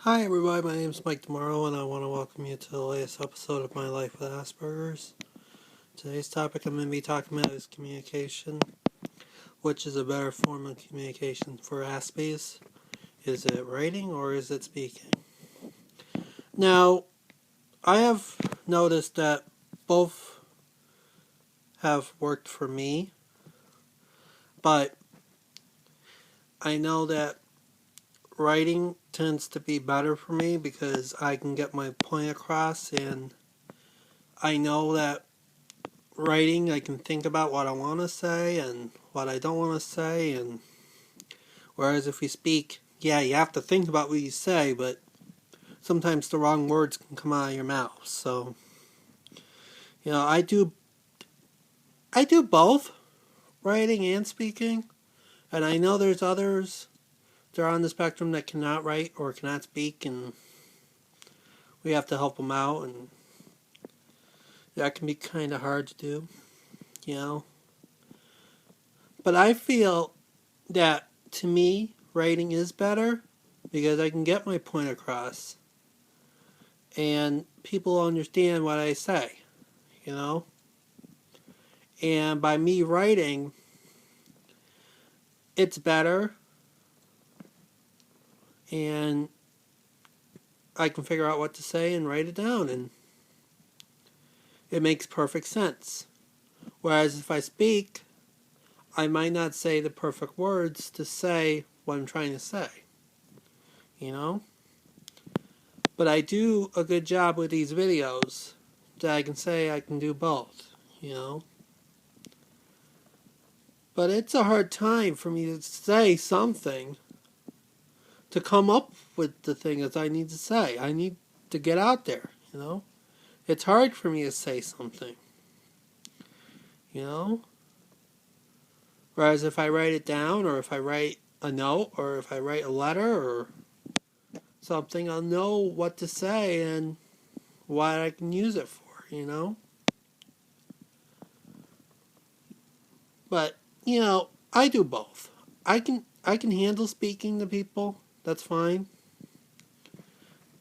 Hi everybody, my name is Mike Tomorrow and I want to welcome you to the latest episode of My Life with Asperger's. Today's topic I'm going to be talking about is communication. Which is a better form of communication for Aspies? Is it writing or is it speaking? Now, I have noticed that both have worked for me, but I know that writing tends to be better for me because I can get my point across, and I know that writing I can think about what I want to say and what I don't want to say, and whereas if you speak, yeah, you have to think about what you say, but sometimes the wrong words can come out of your mouth. So, I do both, writing and speaking, and I know there's others that are on the spectrum that cannot write or cannot speak, and we have to help them out, and that can be kind of hard to do, you know. But I feel that, to me, writing is better because I can get my point across and people understand what I say, you know. And by me writing, it's better, and I can figure out what to say and write it down, and it makes perfect sense. Whereas if I speak, I might not say the perfect words to say what I'm trying to say, you know? But I do a good job with these videos that I can say I can do both, you know? But it's a hard time for me to say something, to come up with the thing that I need to say. I need to get out there, you know? It's hard for me to say something, you know? Whereas if I write it down, or if I write a note, or if I write a letter or something, I'll know what to say and what I can use it for, you know? But, I do both. I can handle speaking to people, that's fine.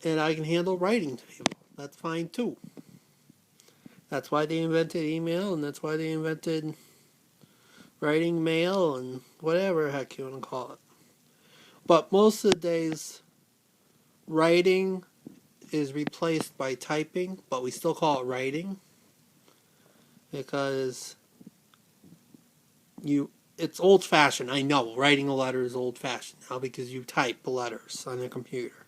And I can handle writing to people, that's fine too. That's why they invented email, and that's why they invented writing mail and whatever the heck you want to call it. But most of the days, writing is replaced by typing, but we still call it writing because it's old fashioned. I know writing a letter is old fashioned now because you type letters on a computer.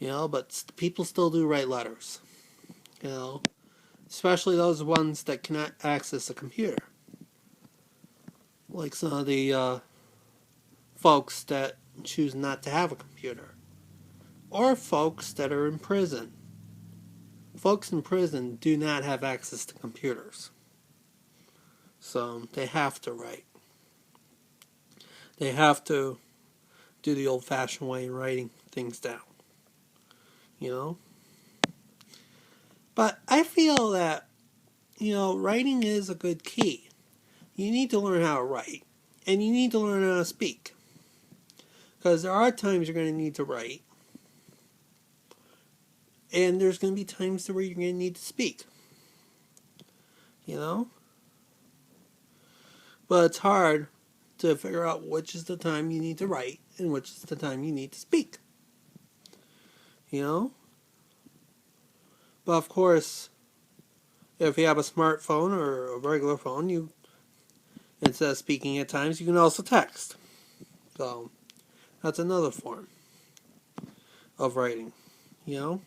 But people still do write letters. Especially those ones that cannot access a computer. Like some of the folks that choose not to have a computer. Or folks that are in prison. Folks in prison do not have access to computers. So they have to write. They have to do the old-fashioned way of writing things down. You know? But I feel that, writing is a good key. You need to learn how to write. And you need to learn how to speak. Because there are times you're going to need to write. And there's going to be times where you're going to need to speak. You know? But it's hard to figure out which is the time you need to write and which is the time you need to speak. You know? But of course, if you have a smartphone or a regular phone, you, instead of speaking at times, you can also text. So, that's another form of writing, you know?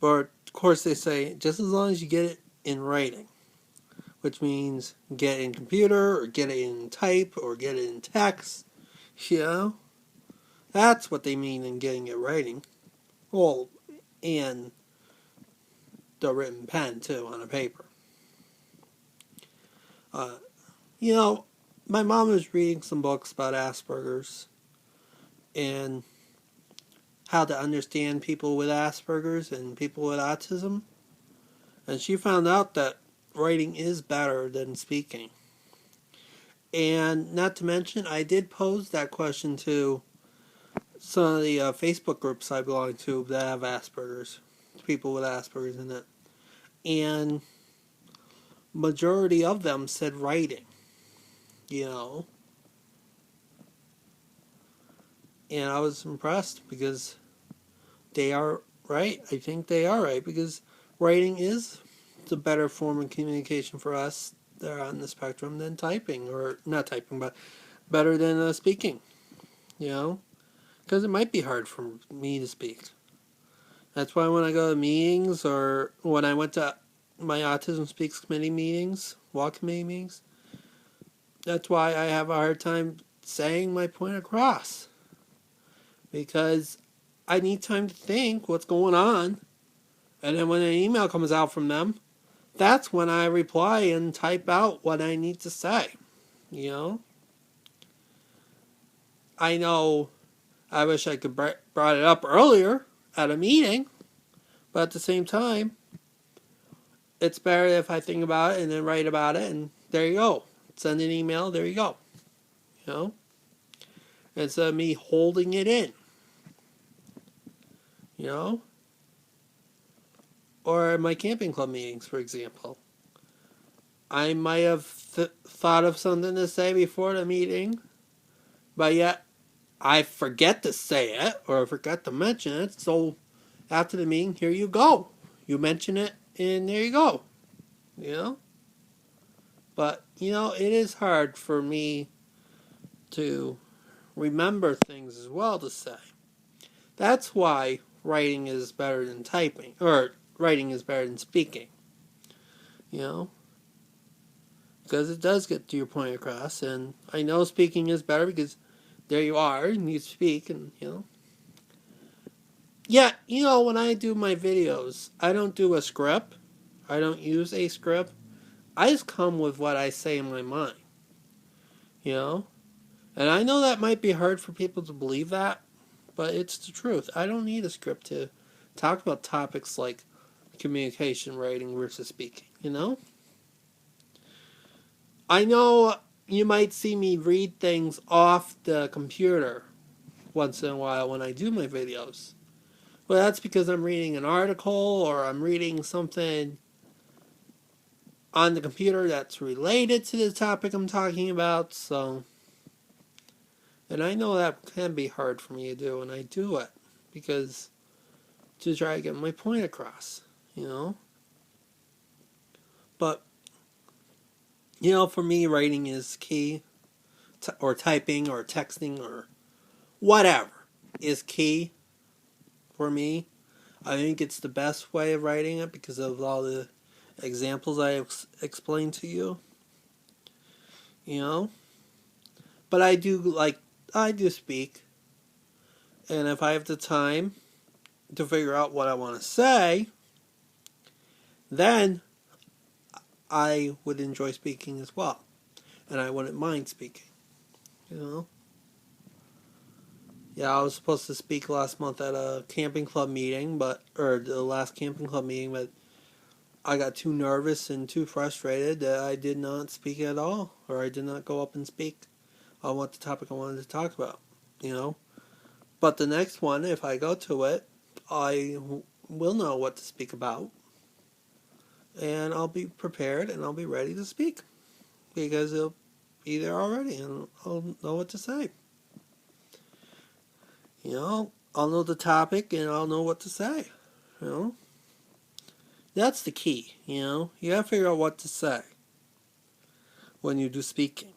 But of course they say, just as long as you get it in writing, which means get it in computer, or get it in type, or get it in text, that's what they mean in getting it writing. Well, and the written pen, too, on a paper. My mom was reading some books about Asperger's and how to understand people with Asperger's and people with autism. And she found out that writing is better than speaking. And not to mention, I did pose that question to some of the Facebook groups I belong to that have Asperger's, people with Asperger's in it, and majority of them said writing, you know, and I was impressed because they are right. I think they are right because writing is the better form of communication for us that are on the spectrum than typing, or not typing, but better than speaking, you know, because it might be hard for me to speak. That's why when I go to meetings or when I went to my Autism Speaks committee meetings, walk committee meetings, that's why I have a hard time saying my point across. Because I need time to think what's going on. And then when an email comes out from them, that's when I reply and type out what I need to say. You know? I know I wish I could brought it up earlier at a meeting. But at the same time, it's better if I think about it and then write about it, and there you go. Send an email, there you go. You know? Instead of me holding it in. You know? Or my camping club meetings, for example. I might have thought of something to say before the meeting, but yet I forget to say it or forget to mention it. So after the meeting, here you go. You mention it, and there you go. You know? But, you know, it is hard for me to remember things as well to say. That's why writing is better than typing, or writing is better than speaking. You know? Because it does get your point across, and I know speaking is better because there you are, and you speak, and, you know. Yeah, you know, when I do my videos, I don't do a script. I don't use a script. I just come with what I say in my mind. You know? And I know that might be hard for people to believe that, but it's the truth. I don't need a script to talk about topics like communication, writing versus speaking, you know? I know you might see me read things off the computer once in a while when I do my videos. But that's because I'm reading an article or I'm reading something on the computer that's related to the topic I'm talking about. So, and I know that can be hard for me to do, and I do it because to try to get my point across, you know. But, you know, for me, writing is key, or typing or texting or whatever is key for me. I think it's the best way of writing it because of all the examples I explained to you. You know? But I do speak. And if I have the time to figure out what I want to say, then I would enjoy speaking as well. And I wouldn't mind speaking. You know? Yeah, I was supposed to speak last month at a camping club meeting, or the last camping club meeting, but I got too nervous and too frustrated that I did not speak at all, or I did not go up and speak on what the topic I wanted to talk about, you know. But the next one, if I go to it, I will know what to speak about, and I'll be prepared and I'll be ready to speak because it'll be there already and I'll know what to say. You know, I'll know the topic and I'll know what to say, you know. That's the key, you know. You gotta figure out what to say when you do speaking.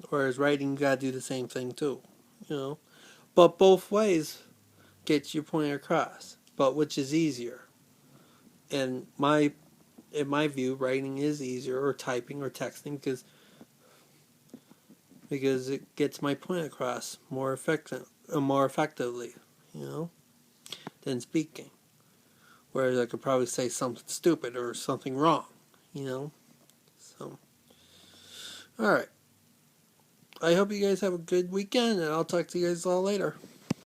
Whereas writing, you gotta do the same thing too, you know. But both ways get your point across. But which is easier? And in my view, writing is easier, or typing or texting, because it gets my point across more effectively, you know, than speaking. Whereas I could probably say something stupid or something wrong, you know. So, all right. I hope you guys have a good weekend, and I'll talk to you guys all later.